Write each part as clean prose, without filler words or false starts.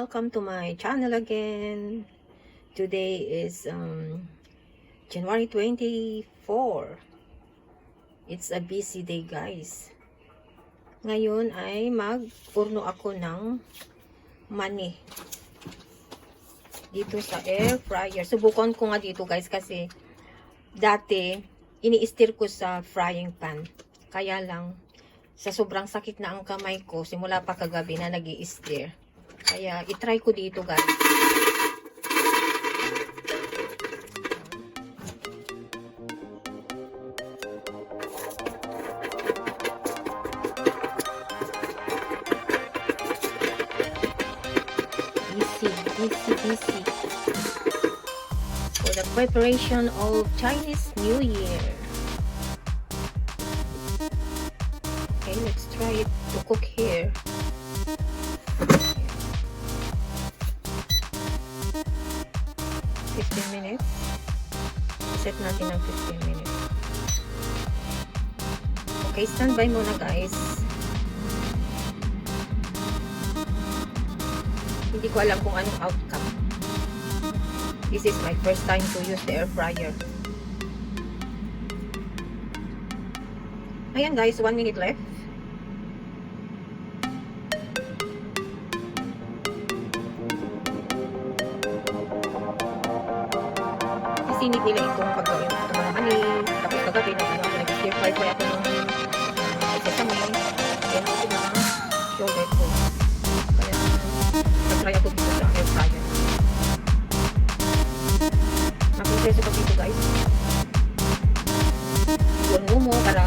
welcome to my channel again. Today is January 24. It's a busy day, guys. Ngayon ay mag-urno ako ng mani dito sa air fryer. Subukan ko nga dito, guys, kasi dati ini-stir ko sa frying pan. Kaya lang sa sobrang sakit na ang kamay ko simula pa kagabi na nag-i-stir. Kaya i-try ko dito, guys. Easy. For the preparation of Chinese New Year. Okay, let's try it to cook here. 15 minutes. Set natin ng 15 minutes. Okay, standby muna, guys. Hindi ko alam kung anong outcome. This is my first time to use the air fryer. Ayan, guys, 1 minute left. Sinit nila itong paggawin ng mga mani. Tapos kagabi nag-stir fry ako ng sesame. Then ako ng yogurt ko. Kaya nag-try ako dito sa air fryer. Naproseso ko dito, guys. Iyon mo para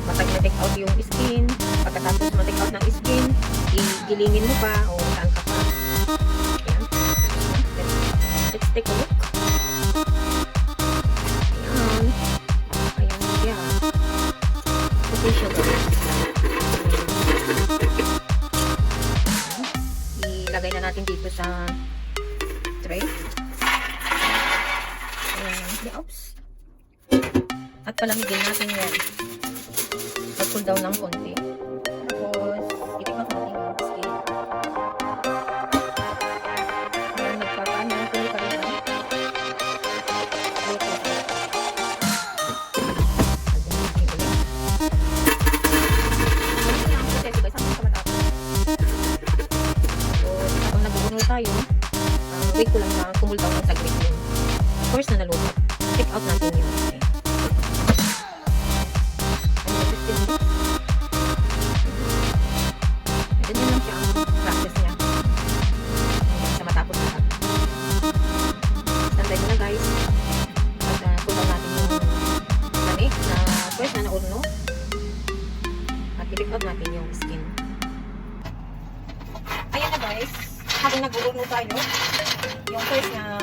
matag-take out yung skin. Pagkatapos matake out ng skin, igilingin mo pa o saan ka pa. Ayan. Let's take a look. Ilagay na natin dito sa tray. Oops. At palamigin natin yan. Mag-cool down ng konti. Tapos, itikman natin yung skin. Ayan, nagpapano. Kuli ka rin. Tayo, wait ko lang na kumul down ng saglit yung course na naluto. Take out natin yung ganyan lang siya ang process niya sa matapos lahat. Standby muna, guys. At cool down natin yung mani na course na naurno at i-take out natin yung skin. Ayan na, guys. Habang nag-urno tayo, yung first na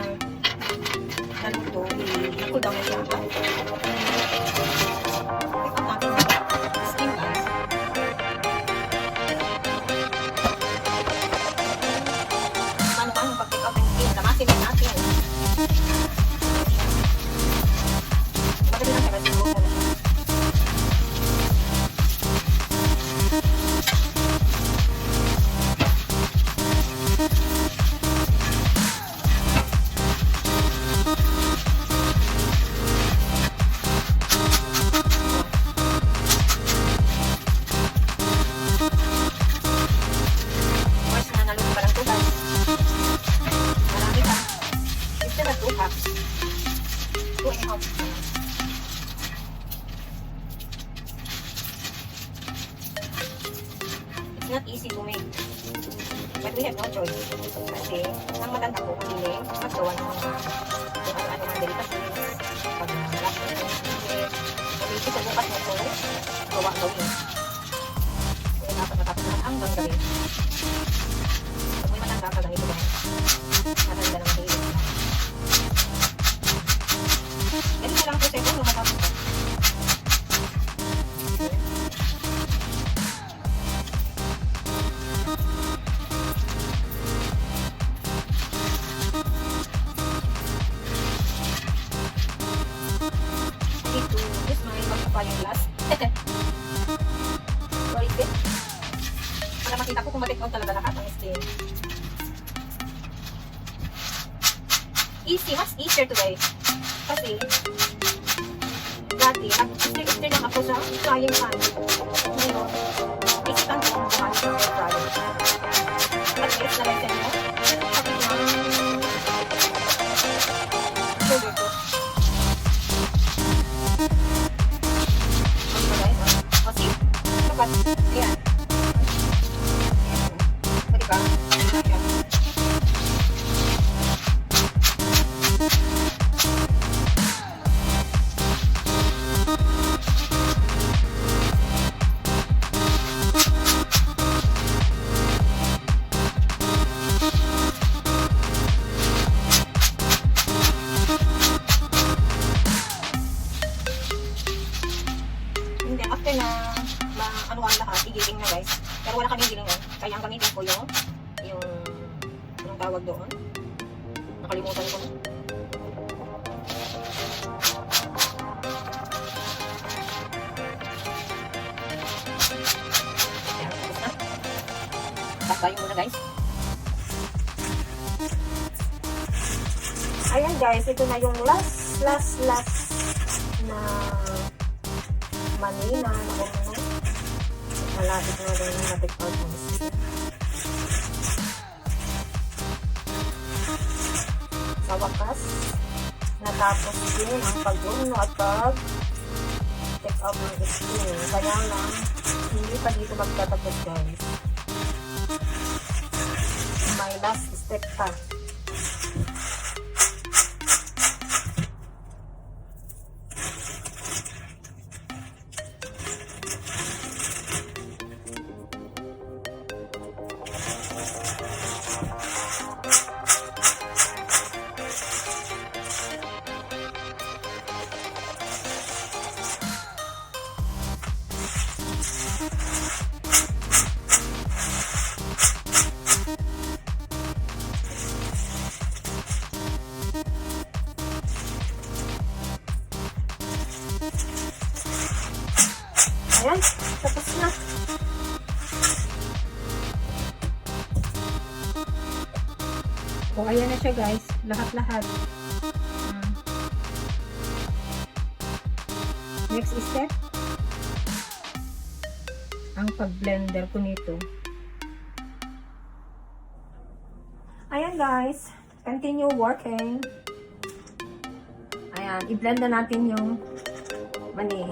naluto, i-cool down na siya. Take out natin yung skin, guys. Paano pag-take out ng skin? Lamasin na natin. Madali lang siya kasi urno na siya. It's not easy to make, but we have no choice. Kasi, ang matanda ko, hindi maggawa ng mga ano-ano delicacies. Pag malak ko yung kasi sa bukas na ito, gawa gawin. Kaya dapat natapos naman hanggang gawin. Pag may matanda ka, ganito ba? Matanda naman hilig. Ganito lang po sa ito, lumatapos ka. Yung glass. Sorry, para makita ko kung ma-take out talaga lahat ng skin. easy, much easier today. Kasi, dati, nag-stir lang ako sa frying pan. Ngayon, isipan ko kung paano sa air fryer. At least, nalagyan mo. Pati ng sugar ko. Ano ba guys? O, see? Dapat, ayan. Pwede ba? Ayan. After na ano ang lahat, igiling na guys. Pero wala kaming gilingan. Kaya ang gamitin ko yung anong tawag doon? Nakalimutan ko. Ayan, tapos na. Tapayin muna guys. Ayan guys, ito na yung last na Manila na kung malapit na rin yung natik out ng sila. Sa wakas, natapos din ang pag-uno at pag-take out ng skin. Kaya lang, hindi pa dito magtatapos guys. May last step pa. Ayan, tapos na. O, ayan na siya guys. Lahat-lahat. Next step, ang pag-blender ko nito. Ayan guys. Continue working. Ayan, i-blend na natin yung mani.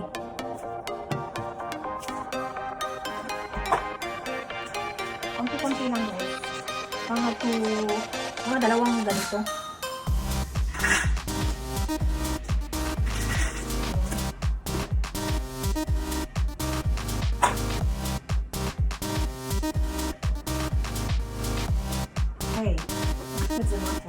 Konti-konti lang guys. Mga dalawang ganito. Okay. That's enough.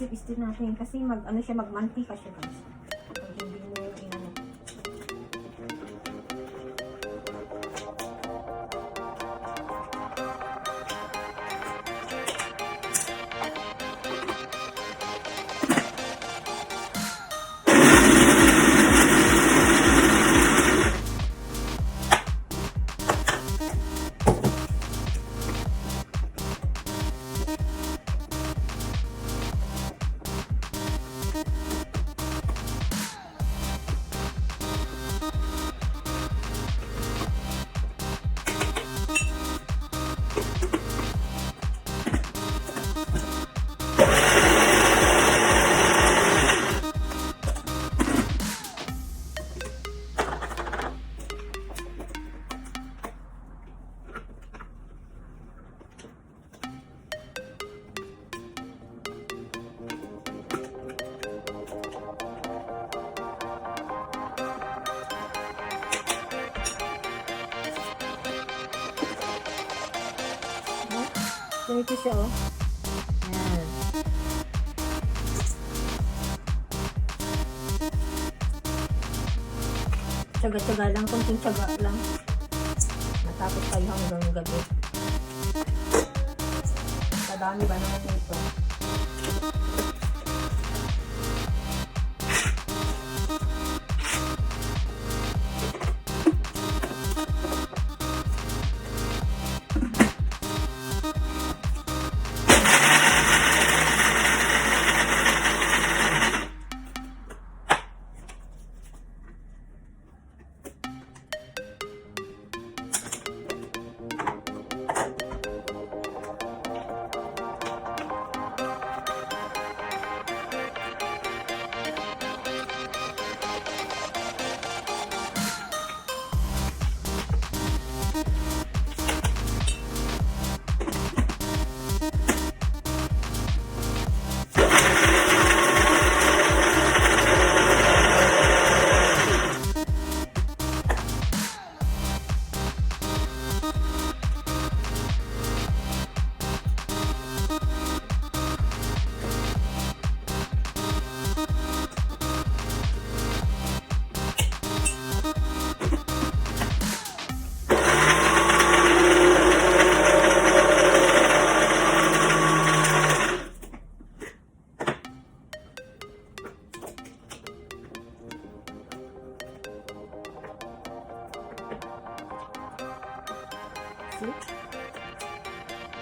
Isip natin kasi magmantika siya guys. Pag hindi mo yung inano. Ganito siya, oh. Ayan. Tsaga-tsaga lang, konting tsaga lang. Tapos tayo hanggang gabi. Kadami ba naman ito?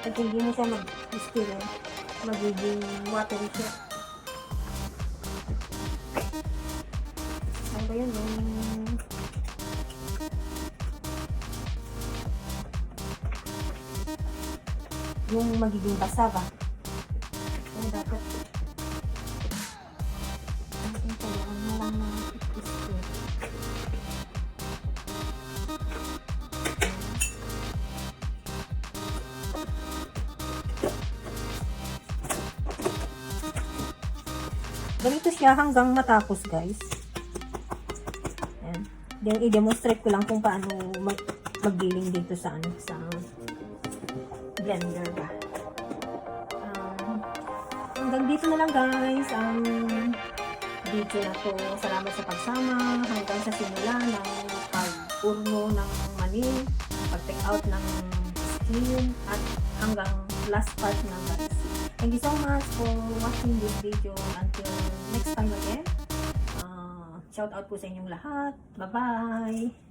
Pag hindi mo siya mag-spill, magiging watery siya. Ano ba yun? Yung magiging basa ba? Kaya dapat ating kailangan mo lang na i-spill. Ganito siya hanggang matapos, guys. Ayan. Then, i-demonstrate ko lang kung paano mag-giling dito sa blender ba. Hanggang dito na lang, guys, ang video na to. Salamat sa pagsama hanggang sa simula ng pag-urno ng mani, pag-take out ng skin, at hanggang last part na, guys. Thank you so much for watching this video. Until next time again. Shout out po sa inyong lahat. Bye-bye!